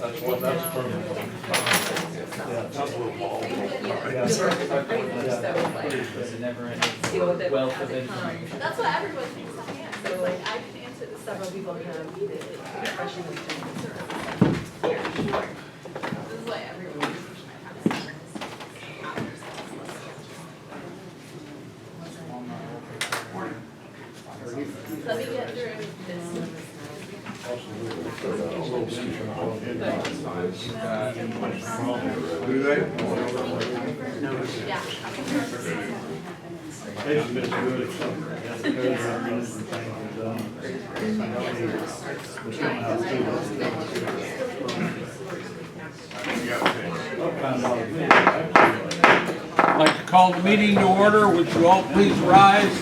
That's permanent. Yeah, that's a little ball. Deal with it Wealth as of it comes. information. That's what everyone thinks I am. So like I can answer this Several stuff. people have the impression that This is why everyone thinks I have Let me get through this. Do they? Yeah. They've been good at something. Yeah, the code amendments and things are done. We don't have to do I'd like to call the meeting to order. Would you all please rise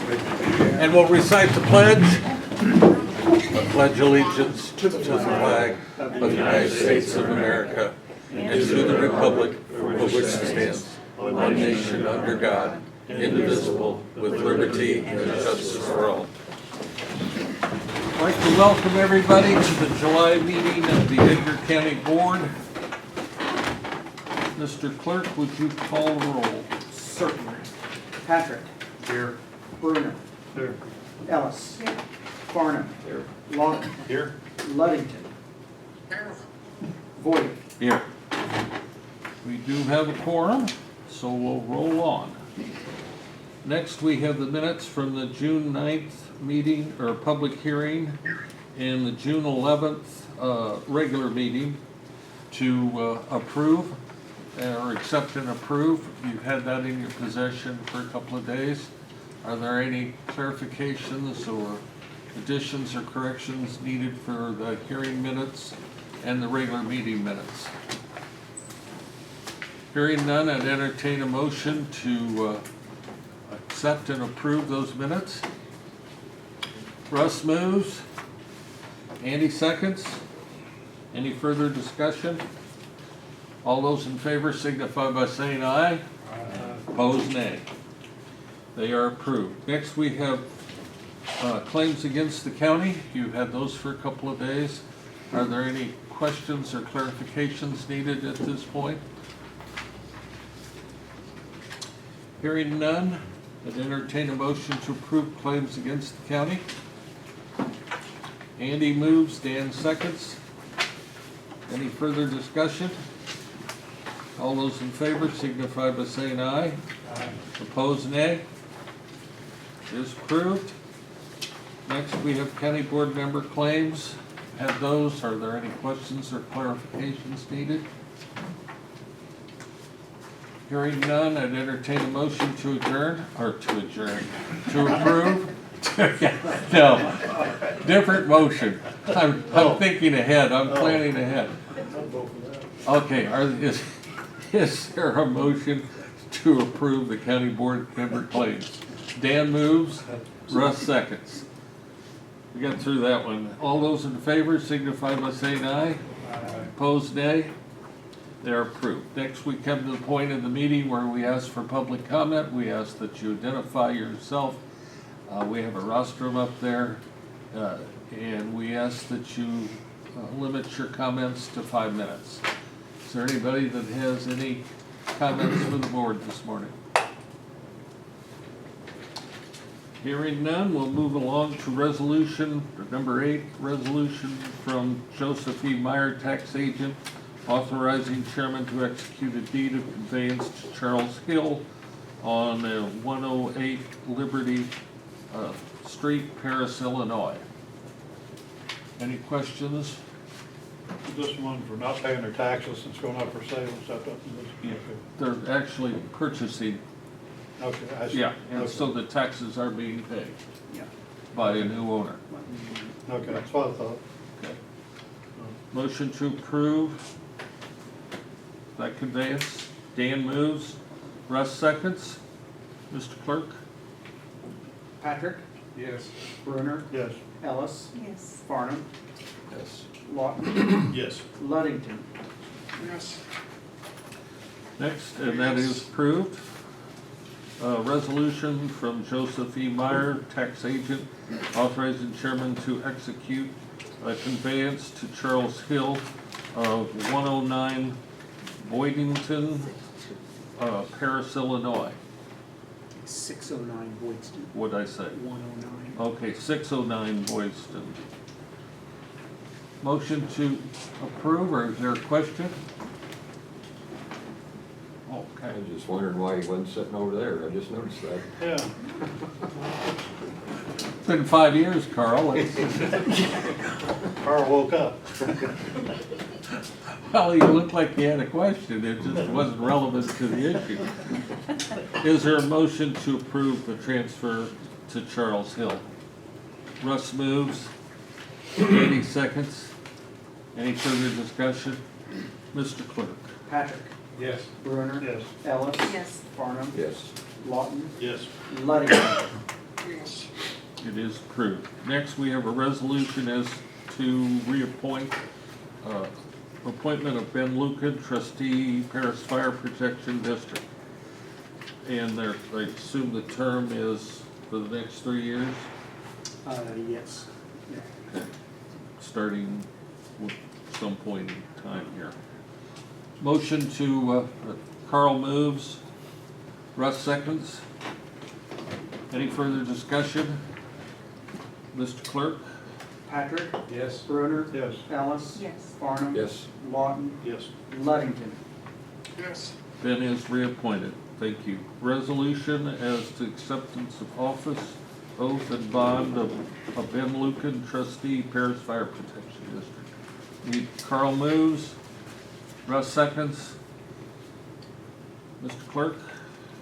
and we'll recite the pledge. I pledge allegiance to the flag of the United States of America and to the republic for which it stands, one nation under God, indivisible, with liberty and justice for all. I'd like to welcome everybody to the July meeting of the Edgar County Board. Mr. Clerk, would you call the roll? Certainly. Patrick. Here. Bruner. Here. Ellis. Farnham. Here. Lawton. Here. Luddington. Voigt. Here. We do have a quorum, so we'll roll on. Next, we have the minutes from the June 9th meeting, or public hearing, and the June 11th regular meeting to approve, or accept and approve. You've had that in your possession for a couple of days. Are there any clarifications or additions or corrections needed for the hearing minutes and the regular meeting minutes? Hearing none, I'd entertain a motion to accept and approve those minutes. Russ moves. Andy seconds. Any further discussion? All those in favor signify by saying aye. Opposed, nay. They are approved. Next, we have claims against the county. You've had those for a couple of days. Are there any questions or clarifications needed at this point? Hearing none, I'd entertain a motion to approve claims against the county. Andy moves, Dan seconds. Any further discussion? All those in favor signify by saying aye. Opposed, nay. It is approved. Next, we have county board member claims. Have those. Are there any questions or clarifications needed? Hearing none, I'd entertain a motion to adjourn, to approve. No, different motion. I'm thinking ahead, I'm planning ahead. Okay, is there a motion to approve the county board member claims? Dan moves, Russ seconds. We got through that one. All those in favor signify by saying aye. Opposed, nay. They're approved. Next, we come to the point of the meeting where we ask for public comment. We ask that you identify yourself. We have a rostrum up there, and we ask that you limit your comments to 5 minutes. Is there anybody that has any comments for the board this morning? Hearing none, we'll move along to resolution number 8, resolution from Joseph E. Meyer, tax agent, authorizing chairman to execute a deed of conveyance to Charles Hill on 108 Liberty Street, Paris, Illinois. Any questions? This one for not paying their taxes, it's going up for sale, is that what? Yeah. They're actually purchasing, Okay, I see. yeah, and Okay. so the taxes are being paid Yeah. by a new owner. Okay, that's what I thought. Okay. Motion to approve that conveyance. Dan moves, Russ seconds. Mr. Clerk? Patrick. Yes. Bruner. Yes. Ellis. Yes. Farnham. Yes. Lawton. Yes. Luddington. Next, and that is approved. Resolution from Joseph E. Meyer, tax agent, authorizing chairman to execute a conveyance to Charles Hill of 109 Boydington, Paris, Illinois. 609 Boydston, What'd I say? 109. Okay, 609 Boylston. Motion to approve, or is there a question? Okay. I was just wondering why he wasn't sitting over there. I just noticed that. Yeah. It's been 5 years, Carl. Carl woke up. Well, you looked like you had a question, it just wasn't relevant to the issue. Is there a motion to approve the transfer to Charles Hill? Russ moves, Katie seconds. Any further discussion? Mr. Clerk? Patrick, Yes. Brunner, Yes. Ellis. Yes. Farnum, Yes. Lawton, Yes. Ludington. It is approved. Next, we have a resolution as to reappoint, appointment of Ben Lucan, trustee, Paris Fire Protection District. And there, I assume the term is for the next 3 years, Yes. Yeah. starting with some point in time here. Motion to, Carl moves, Russ seconds. Any further discussion? Mr. Clerk? Patrick, Yes. Brunner, Yes. Ellis. Yes. Farnum. Yes. Lawton, Yes. Ludington. Ben is reappointed. Thank you. Resolution as to acceptance of office, oath and bond of Ben Lucan, trustee, Paris Fire Protection District. Need Carl moves, Russ seconds. Mr. Clerk?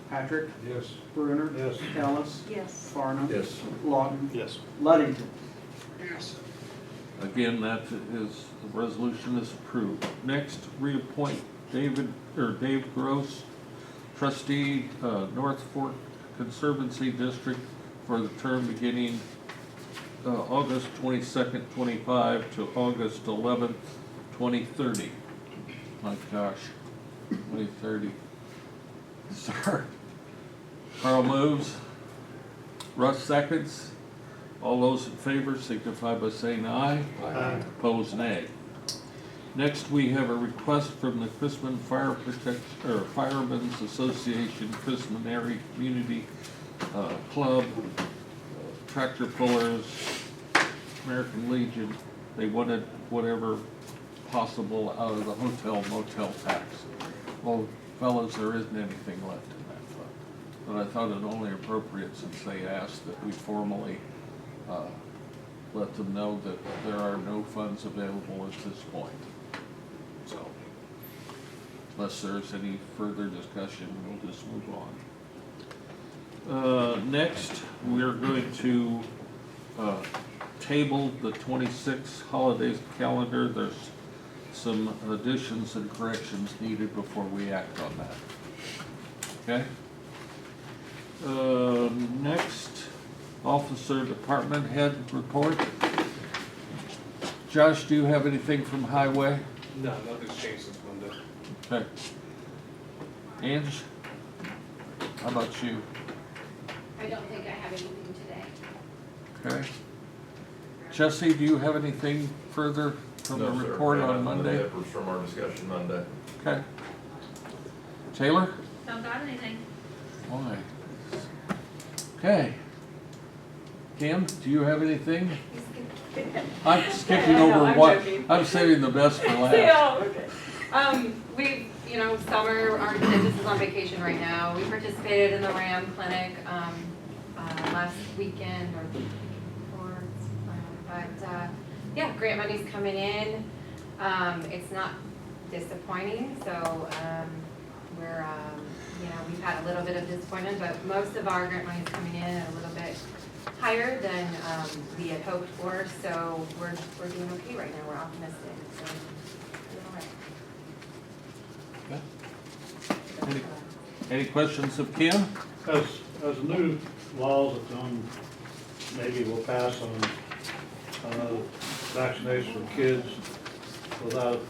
Patrick, Yes. Brunner, Yes. Ellis. Yes. Farnum. Yes. Lawton, Yes. Ludington. Again, that is, the resolution is approved. Next, reappoint Dave Gross, trustee, North Fork Conservancy District for the term beginning August 22nd, 25 to August 11th, 2030. My gosh, 2030. Sir. Carl moves. Russ seconds. All those in favor signify by saying aye. Aye. Opposed, nay. Next, we have a request from the Chrisman Fire Protection, or Firemen's Association, Chrisman Area Community Club, tractor pullers, American Legion. They wanted whatever possible out of the hotel motel tax. Well, fellas, there isn't anything left in that fund. But I thought it only appropriate, since they asked, that we formally let them know that there are no funds available at this point. So, unless there's any further discussion, we'll just move on. Next, we're going to table the 26 holidays calendar. There's some additions and corrections needed before we act on that. Okay? Next, officer department head report. Josh, do you have anything from highway? No, nothing's changed since Monday. Okay. Ange? How about you? I don't think I have anything today. Okay. Jesse, do you have anything further from the No, sir. report No, on nothing Monday? that was from our discussion Monday. Okay. Taylor? Don't got anything. Why? Okay. Kim, do you have anything? I'm skipping No, over I'm what, joking. I'm saving the best for last. Yeah, okay. We, summer, our business is on vacation right now. We participated in the RAM clinic, last weekend or the week before. Yeah, grant money's coming in. It's not disappointing, so, we're, we've had a little bit of disappointment, but most of our grant money's coming in at a little bit higher than, we had hoped for, so we're doing okay right now. We're optimistic, so doing all right. Any questions of Kim? As new laws that maybe will pass on vaccination for kids without,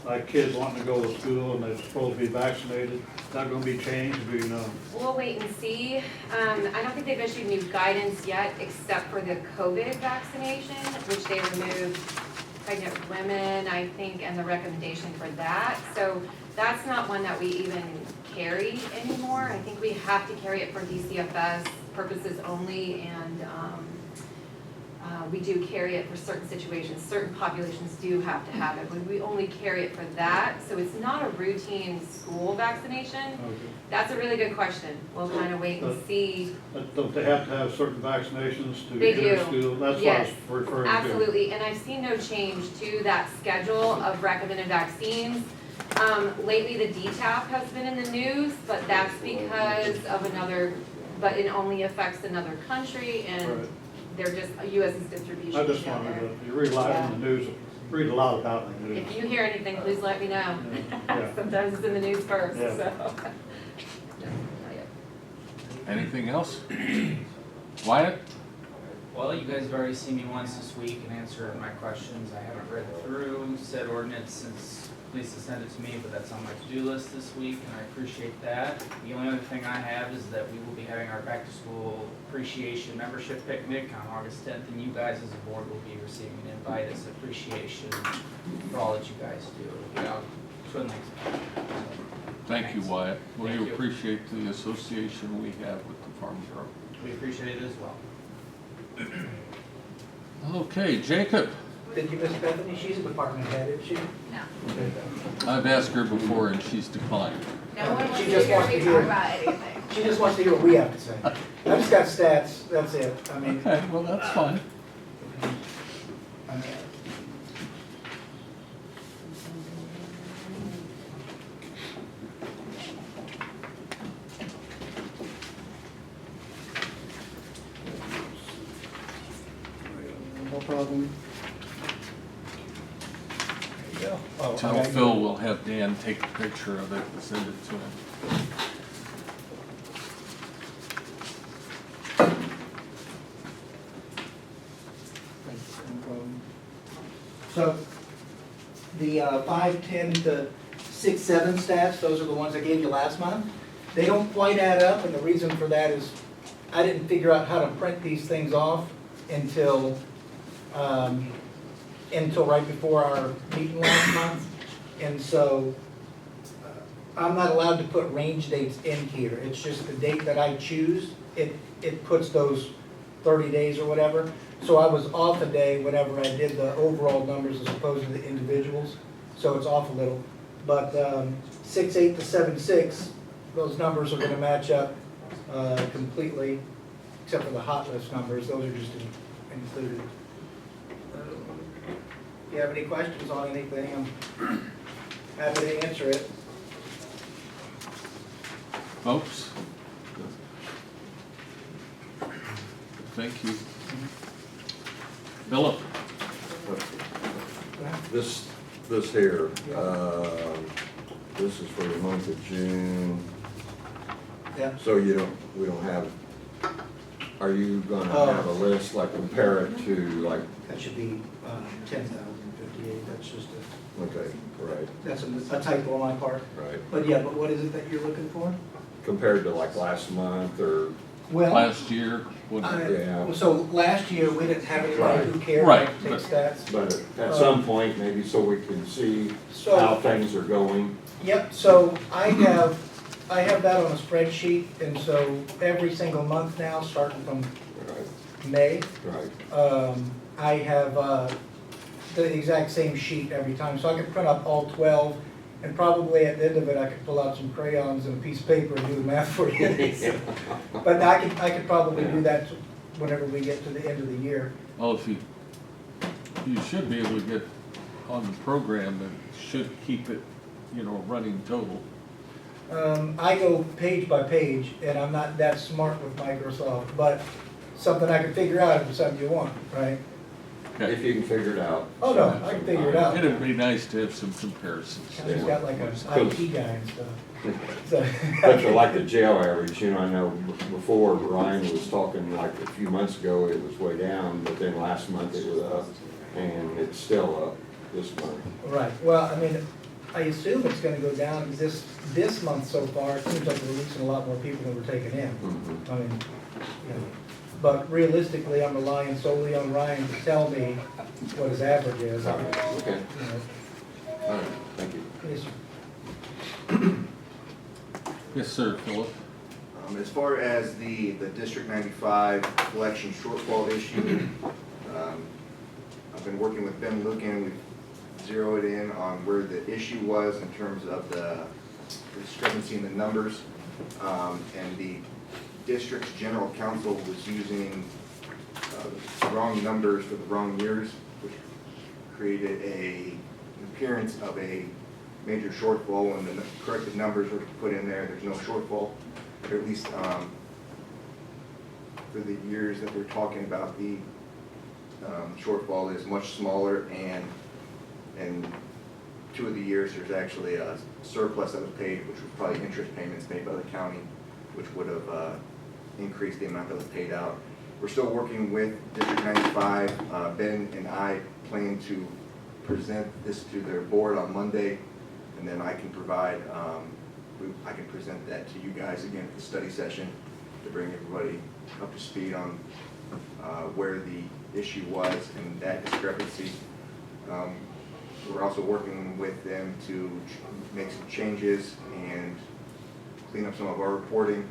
like kids wanting to go to school and they're supposed to be vaccinated, is that gonna be changed, do you know? We'll wait and see. I don't think they've issued new guidance yet, except for the COVID vaccination, which they removed pregnant women, I think, and the recommendation for that. So that's not one that we even carry anymore. I think we have to carry it for DCFS purposes only, and we do carry it for certain situations. Certain populations do have to have it, but we only carry it for that. So it's not a routine school vaccination. Okay. That's a really good question. We'll kind of wait and see. But don't they have to have certain vaccinations to They enter do. school? That's what I was Yes, referring to. Absolutely, and I've seen no change to that schedule of recommended vaccines. Lately, the DTaP has been in the news, but that's because of another, but it only affects another country, and Right. they're just, US's distribution. I just down wanted there. to, you read a lot in the news, read a lot about it in the news. If you hear anything, please let me know. Yeah. Sometimes it's in the news first, Yeah. so. No, not yet. Anything else? Wyatt? Well, you guys have already seen me once this week and answered my questions. I haven't read through said ordinance since Lisa sent it to me, but that's on my to-do list this week, and I appreciate that. The only other thing I have is that we will be having our back-to-school appreciation membership picnic on August 10th, and you guys as a board will be receiving an invite as appreciation for all that you guys do. It'll be out Twin Lakes. Thank you, Wyatt. We Thank you. appreciate the association we have with the Farm Bureau. We appreciate it as well. Okay, Jacob. Did you miss Bethany? She's a department head, isn't she? No. I've asked her before and she's declined. No one wants She to just hear wants to me hear talk it. about anything. She just wants to hear what we have to say. I just got stats, that's it. I mean, Okay, well, that's fine. no problem. There you go. Oh, I Tell gotta Phil go. we'll have Dan take a picture of it and send it to him. No problem. So, the 5, 10 to 6, 7 stats, those are the ones I gave you last month. They don't quite add up, and the reason for that is I didn't figure out how to print these things off until right before our meeting last month. And so, I'm not allowed to put range dates in here. It's just the date that I choose, it puts those 30 days or whatever. So I was off a day whenever I did the overall numbers as opposed to the individuals, so it's off a little. But 6, 8 to 7, 6, those numbers are gonna match up completely, except for the hot list numbers, those are just included. If you have any questions on anything, I'm happy to answer it. Folks? Thank you. Philip? This here, this is for the month of June, Yeah. so we don't have, are you gonna have a list, like compare it to, like, That should be 10,058, that's just a, okay, right, that's a typo on my part. right, But yeah, but what is it that you're looking for? compared to like last month, or, Well, Last year? what- Yeah. so last year, we didn't have anybody who cared Right, to take but- stats. but at some point, maybe so we can see So- how things are going. Yep, so I have that on a spreadsheet, and so every single month now, starting from Right, May, right, I have the exact same sheet every time, so I could print up all 12, and probably at the end of it, I could pull out some crayons and a piece of paper and do the math for you. But I could probably do that whenever we get to the end of the year. Well, if you should be able to get on the program and should keep it, running total. I go page by page, and I'm not that smart with Microsoft, but something I can figure out if it's something you want, right? if you can figure it out. Oh, no, I can figure it out. It'd be nice to have some comparisons. He's got like an IT guy and stuff. So- But for like the jail average, I know before Ryan was talking like a few months ago, it was way down, but then last month it was up, and it's still up this month. Right, well, I mean, I assume it's gonna go down this month so far. It seems like we're releasing a lot more people than we're taking in. Mhm. I mean, but realistically, I'm relying solely on Ryan to tell me what his average is. All right, okay, You know, all right, thank you. yes, sir. Yes, sir, Philip. As far as the District 95 collection shortfall issue, I've been working with Ben Lucan. We've zeroed in on where the issue was in terms of the discrepancy in the numbers. And the district's general counsel was using the wrong numbers for the wrong years, which created an appearance of a major shortfall. When the corrected numbers were put in there, there's no shortfall. Or at least for the years that we're talking about, the shortfall is much smaller, and in 2 of the years there's actually a surplus that was paid, which was probably interest payments made by the county, which would have increased the amount that was paid out. We're still working with District 95. Ben and I plan to present this to their board on Monday, and then I can provide I can present that to you guys again at the study session to bring everybody up to speed on where the issue was and that discrepancy. We're also working with them to make some changes and clean up some of our reporting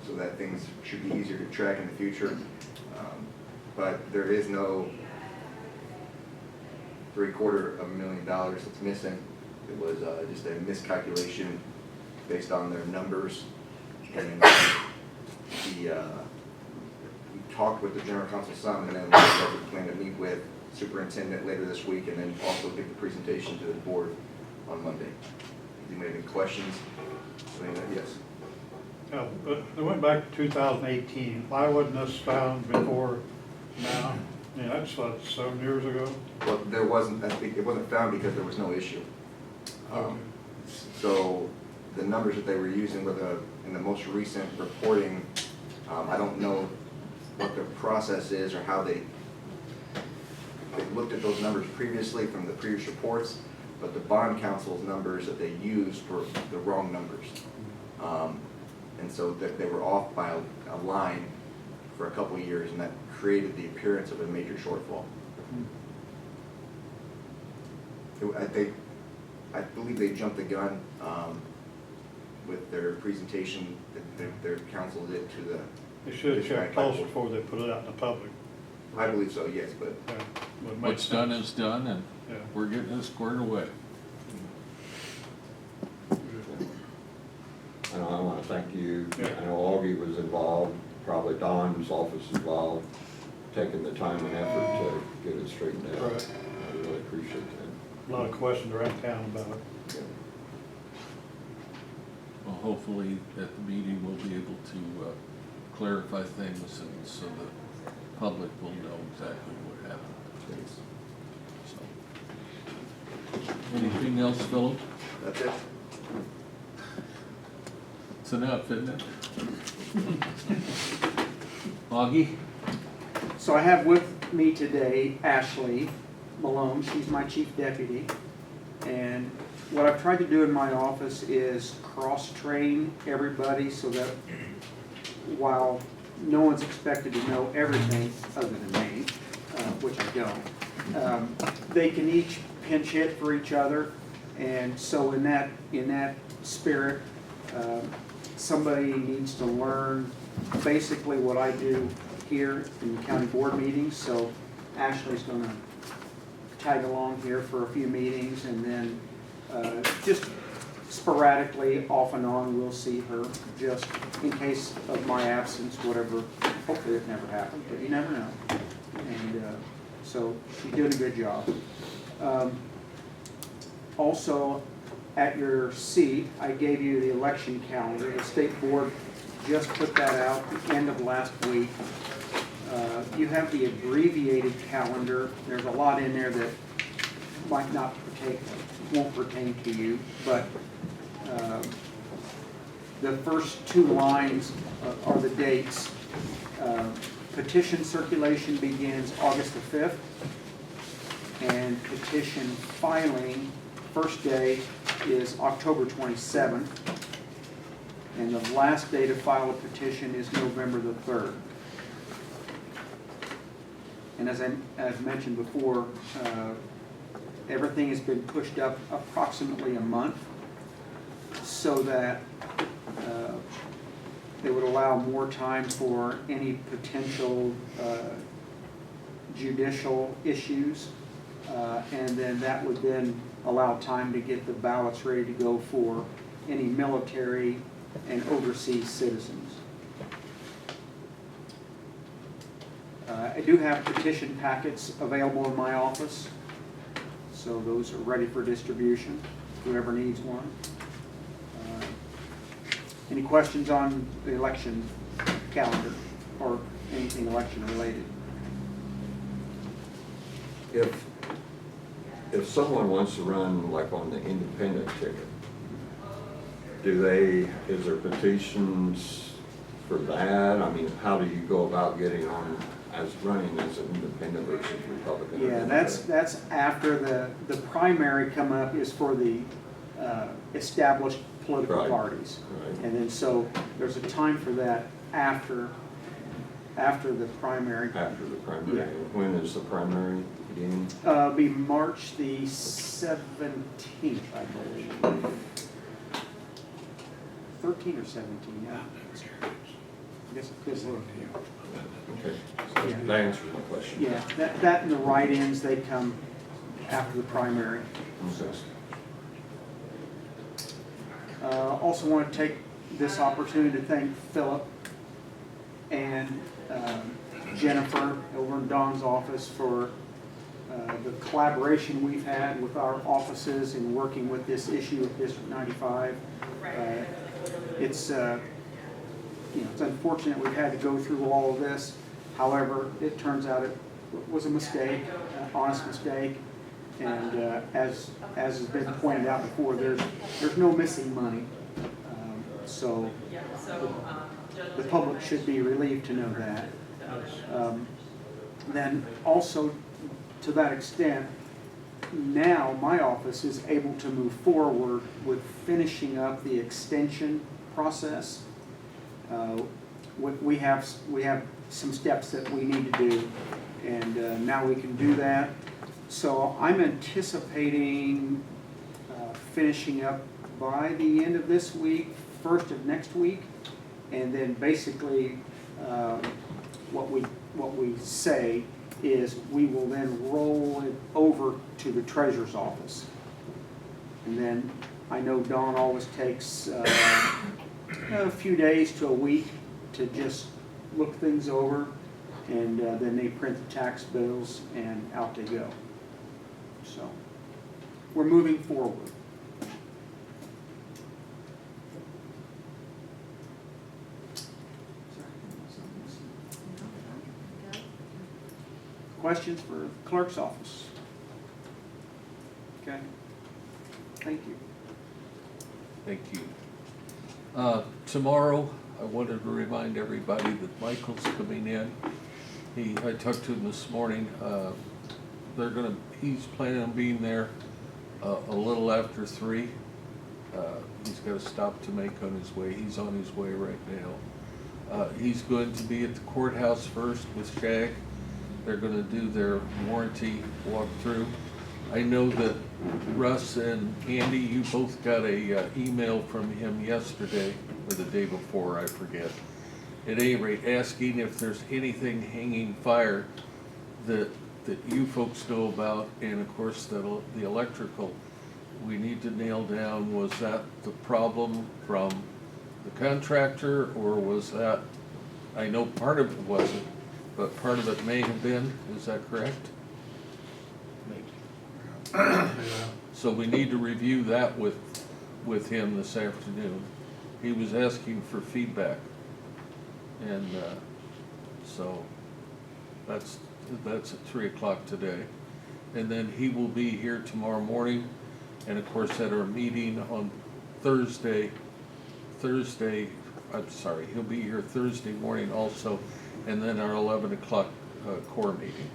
so that things should be easier to track in the future. But there is no $750,000 that's missing. It was just a miscalculation based on their numbers. And we talked with the general counsel some, and then we plan to meet with superintendent later this week, and then also give the presentation to the board on Monday. Do you have any questions? Yes. Yeah, but I went back to 2018. Why wasn't this found before now? I mean, that's what, 7 years ago? Well, there wasn't, I think it wasn't found because there was no issue. So the numbers that they were using were in the most recent reporting. I don't know what their process is or how they looked at those numbers previously from the previous reports, but the bond council's numbers that they used were the wrong numbers. And so that they were off by a line for a couple of years, and that created the appearance of a major shortfall. I believe they jumped the gun with their presentation that their council did to the. They should have checked close before they put it out in the public. I believe so, yes, but Yeah, would make What's done sense. is done, and Yeah. we're getting it squared away. And I want to thank you. Yeah. I know Augie was involved, probably Don's office involved, taking the time and effort to get it straightened out. Right. I really appreciate that. A lot of questions around town about it. Yeah. Well, hopefully at the meeting, we'll be able to clarify things, and so the public will know exactly what happened. So, anything else, Philip? that's it. It's enough, isn't it? Augie? So I have with me today Ashley Malone. She's my chief deputy. And what I've tried to do in my office is cross-train everybody so that while no one's expected to know everything other than me, which I don't, they can each pinch hit for each other. And so in that spirit, somebody needs to learn basically what I do here in the county board meetings. So Ashley's going to tag along here for a few meetings, and then just sporadically, off and on, we'll see her just in case of my absence, whatever. Hopefully it never happens, but you never know. And so she's doing a good job. Also, at your seat, I gave you the election calendar. The state board just put that out at the end of last week. You have the abbreviated calendar. There's a lot in there that might not won't pertain to you, but the first 2 lines are the dates. Petition circulation begins August the 5th, and petition filing, first day is October 27th, and the last day to file a petition is November the 3rd. And as I've mentioned before, everything has been pushed up approximately a month so that they would allow more time for any potential judicial issues. And then that would then allow time to get the ballots ready to go for any military and overseas citizens. I do have petition packets available in my office, so those are ready for distribution, whoever needs one. Any questions on the election calendar or anything election related? If someone wants to run like on the independent ticket, is there petitions for that? I mean, how do you go about getting on as running as an independent versus Republican? Yeah, that's after the primary come up is for the established political Right. parties. Right. And then so there's a time for that after the primary. After the primary. Yeah. When is the primary beginning? Be March the 17th, I believe. 13 or 17, yeah. I guess it's look. Okay, so that answers my question. Yeah, that and the write-ins, they come after the primary. Okay. Also want to take this opportunity to thank Philip and Jennifer over in Don's office for the collaboration we've had with our offices in working with this issue of District 95. It's it's unfortunate we've had to go through all of this. However, it turns out it was a mistake, an honest mistake. And as has been pointed out before, there's no missing money. So the public should be relieved to know that. Then also, to that extent, now my office is able to move forward with finishing up the extension process. We have some steps that we need to do, and now we can do that. So I'm anticipating finishing up by the end of this week, first of next week, and then basically what we say is we will then roll it over to the treasurer's office. And then I know Dawn always takes a few days to a week to just look things over, and then they print the tax bills and out they go. So we're moving forward. Questions for the clerk's office? Okay. Thank you. Thank you. Tomorrow, I wanted to remind everybody that Michael's coming in. I talked to him this morning. He's planning on being there a little after 3. He's got a stop to make on his way. He's on his way right now. He's going to be at the courthouse first with Shag. They're gonna do their warranty walkthrough. I know that Russ and Andy, you both got a email from him yesterday, or the day before, I forget. At any rate, asking if there's anything hanging fire that you folks know about, and of course, the electrical, we need to nail down, was that the problem from the contractor, or was that, I know part of it wasn't, but part of it may have been, is that correct? So we need to review that with him this afternoon. He was asking for feedback. And so that's at 3 o'clock today. And then he will be here tomorrow morning, and of course at our meeting on Thursday, I'm sorry, he'll be here Thursday morning also, and then our 11 o'clock core meeting,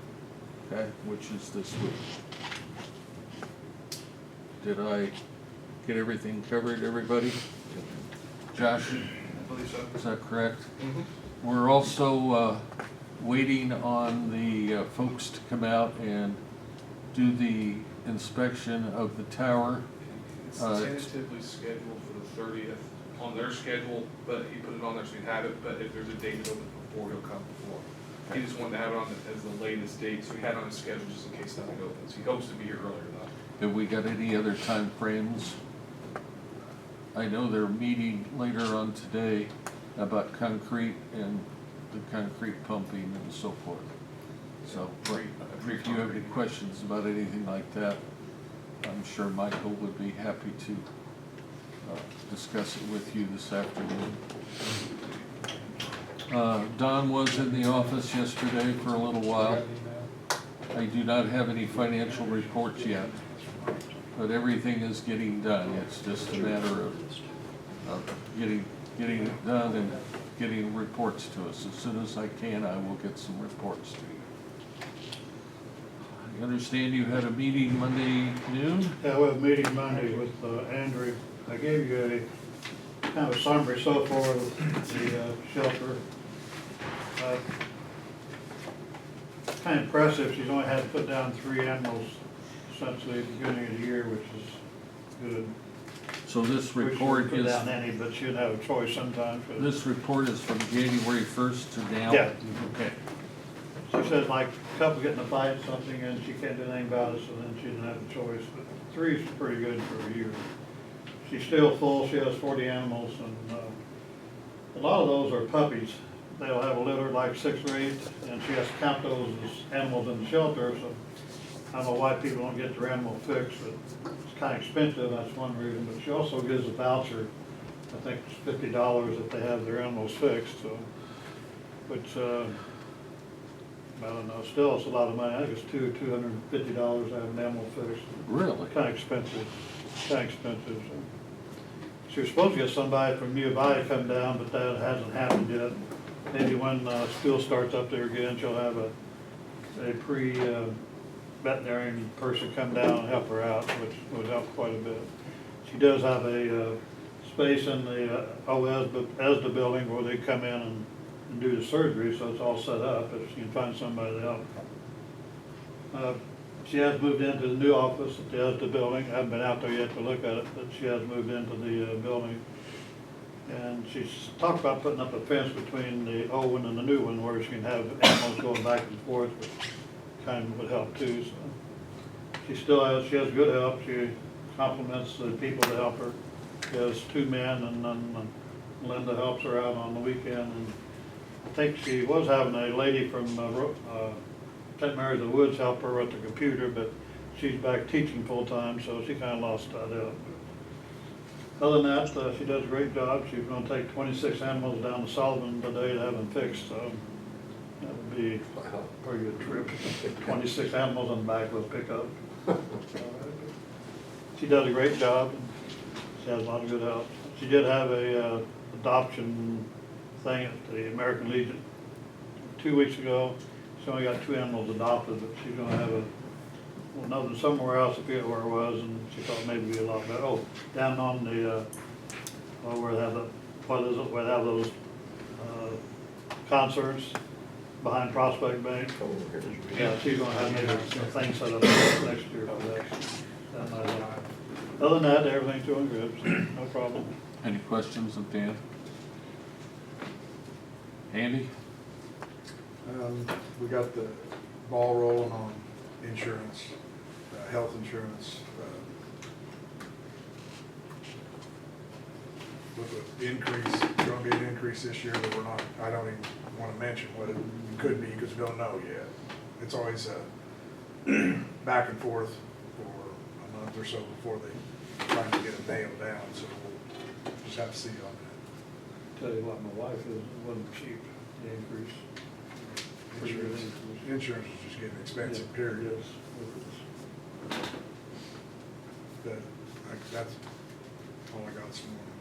okay, which is this week. Did I get everything covered, everybody? Josh? I believe so. Is that correct? Mm-hmm. We're also waiting on the folks to come out and do the inspection of the tower. It's tentatively scheduled for the 30th on their schedule, but he put it on there so we have it, but if there's a date that opens before, he'll come before. He just wanted to have it on as the latest date, so he had it on his schedule just in case nothing opens. He hopes to be here earlier though. Have we got any other time frames? I know they're meeting later on today about concrete and the concrete pumping and so forth. So, if you have any questions about anything like that, I'm sure Michael would be happy to discuss it with you this afternoon. Don was in the office yesterday for a little while. I do not have any financial reports yet, but everything is getting done. It's just a matter of getting it done and getting reports to us. As soon as I can, I will get some reports to you. I understand you had a meeting Monday noon? Yeah, we have a meeting Monday with Andrew. I gave you a kind of a summary so far of the shelter. Kind of impressive, she's only had to put down 3 animals since the beginning of the year, which is good. So this We report shouldn't put is, down any, but she'd have a choice sometimes. this report is from January 1st to now? Yeah. Okay. She said like a couple getting a fight or something and she can't do anything about it, so then she didn't have a choice. But 3 is pretty good for a year. She's still full, she has 40 animals, and a lot of those are puppies. They'll have a litter like 6 or 8, and she has to count those as animals in the shelter, so I don't know why people don't get their animal fixed, but it's kind of expensive, that's one reason. But she also gives a voucher, I think it's $50 if they have their animals fixed, so, which, I don't know, still it's a lot of money. I think it's $250 to have an animal fixed. Really? Kind of expensive, so. She was supposed to get somebody from U of I to come down, but that hasn't happened yet. Maybe when school starts up there again, she'll have a veterinarian person come down and help her out, which would help quite a bit. She does have a space in the ESDA building where they come in and do the surgery, so it's all set up if she can find somebody to help. She has moved into the new office at the ESDA building. I haven't been out there yet to look at it, but she has moved into the building. And she's talked about putting up a fence between the old one and the new one where she can have animals going back and forth, which kind of would help too. So she has good help. She compliments the people that help her. She has 2 men, and then Linda helps her out on the weekend. And I think she was having a lady from St. Mary's of the Woods help her with the computer, but she's back teaching full-time, so she kind of lost that out. Other than that, she does a great job. She's going to take 26 animals down to Sullivan today to have them fixed, so that would be a pretty good trip. 26 animals on the back of a pickup. She does a great job. She has a lot of good help. She did have a adoption thing at the American Legion 2 weeks ago. She only got 2 animals adopted, but she's going to have another somewhere else, I forget where it was, and she thought maybe it'd be a lot better. Oh, down on the, where they have where they have those concerts behind Prospect Bank. Yeah, she's going to have maybe a thing set up next year for that. That might help. Other than that, everything's doing good, so no problem. Any questions of Dan? Andy? We got the ball rolling on insurance, health insurance. With the increase, gonna be an increase this year, but I don't even wanna mention what it could be, because we don't know yet. It's always back and forth for a month or so before they try to get it nailed down, so we'll just have to see on that. Tell you what, my wife is, it wasn't cheap, the increase. Insurance is just getting expensive, period. Yes. That's all I got this morning.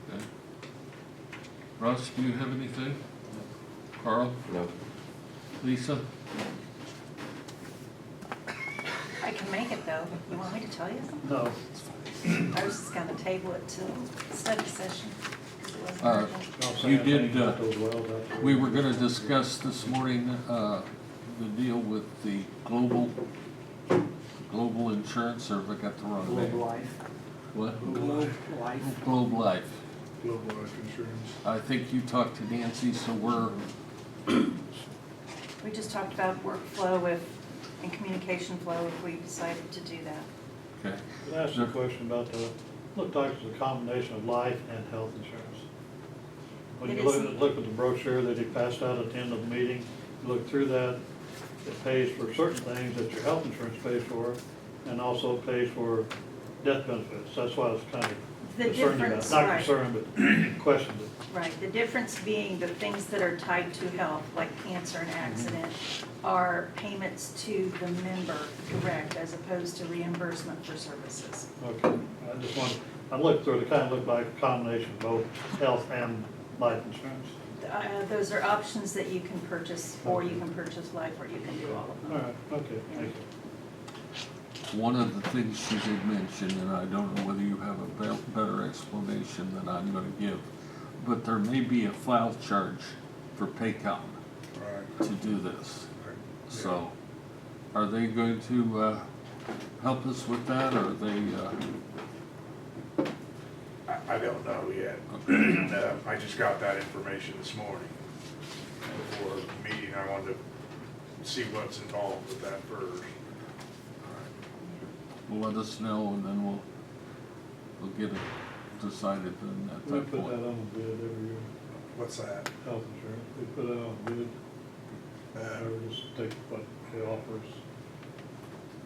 Okay. Russ, do you have anything? Carl? No. Lisa? I can make it though. You want me to tell you something? No. I was just gonna table it till study session. wasn't Uh, urgent. Don't say You anything did, about those wells out there. We were gonna discuss this morning, the deal with the global insurance, or have I got the wrong Globe name? Life, What? Globe Life. Globe Life. Global life insurance. I think you talked to Nancy, so we're, We just talked about workflow and communication flow if we decided to do that. okay. Can I ask you a question about looked like it's a combination of life and health insurance? When It you is. look at the brochure that he passed out at the end of the meeting, you look through that, it pays for certain things that your health insurance pays for, and also pays for death benefits. That's why I was kind of The concerned about, difference, not right. concerned, but questioned it. Right, the difference being the things that are tied to health, like cancer and accident, are payments to the member direct as opposed to reimbursement for services. Okay, I just wanted, I looked through it, it kind of looked like a combination of both health and life insurance. Those are options that you can purchase, or you can purchase life, or you can do all of All them. right, okay, thank you. One of the things she did mention, and I don't know whether you have a better explanation than I'm gonna give, but there may be a file charge for Paycom Right. to do this. Right. So, are they going to, help us with that, or are they, I don't know yet. I just got that information this morning. Before the meeting, I wanted to see what's involved with that first. will let us know, and then we'll get it decided then at We that put that point. on a bid every year, What's that? health insurance, we put that on a bid, or just take what they offer us.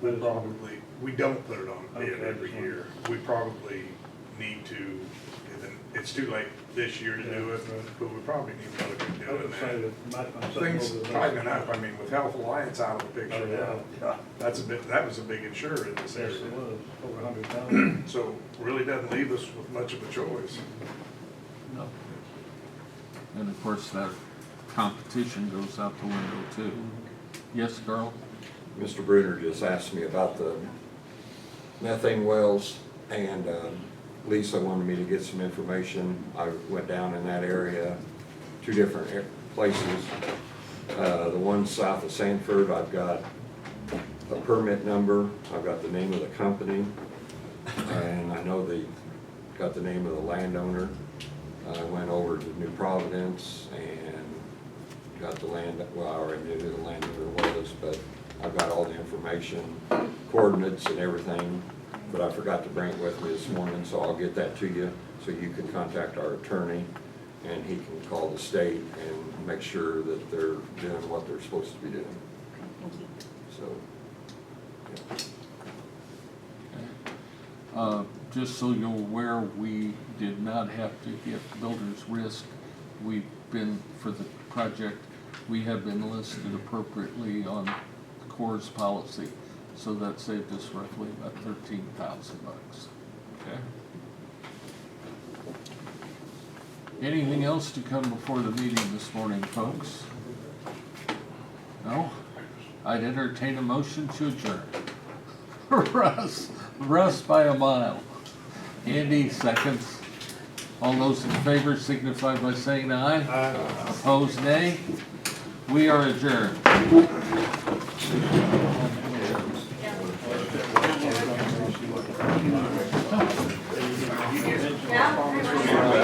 We probably, we don't put it on bid Okay, every fine. year. We probably need to, and then it's too late this year to do it, Yeah, right. but we probably need to look at I doing would say that. that might not something Things over the tightening next- up, I mean, with Health Alliance out of the picture Oh, now, that was a big insurer in this Yes, area. it was, over 100,000. So really doesn't leave us with much of a choice. No. And of course, that competition goes out the window too. Yes, Carl? Mr. Bruner just asked me about the methane wells, and Lisa wanted me to get some information. I went down in that area, two different places. The one south of Sanford, I've got a permit number, I've got the name of the company, and I know they got the name of the landowner. I went over to New Providence and got the land, well, I already knew who the landowner was, but I've got all the information, coordinates and everything, but I forgot to bring it with me this morning, so I'll get that to you, so you can contact our attorney, and he can call the state and make sure that they're doing what they're supposed to be doing, Thank you. so. yeah. Just so you're aware, we did not have to get builder's risk. We've been, for the project, we have been listed appropriately on the Corps' policy, so that saved us roughly about $13,000. Okay? Anything else to come before the meeting this morning, folks? No? I'd entertain a motion to adjourn. Russ by a mile. Andy, seconds. All those in favor signify by saying aye. Aye. Opposed, nay. We are adjourned. Yeah.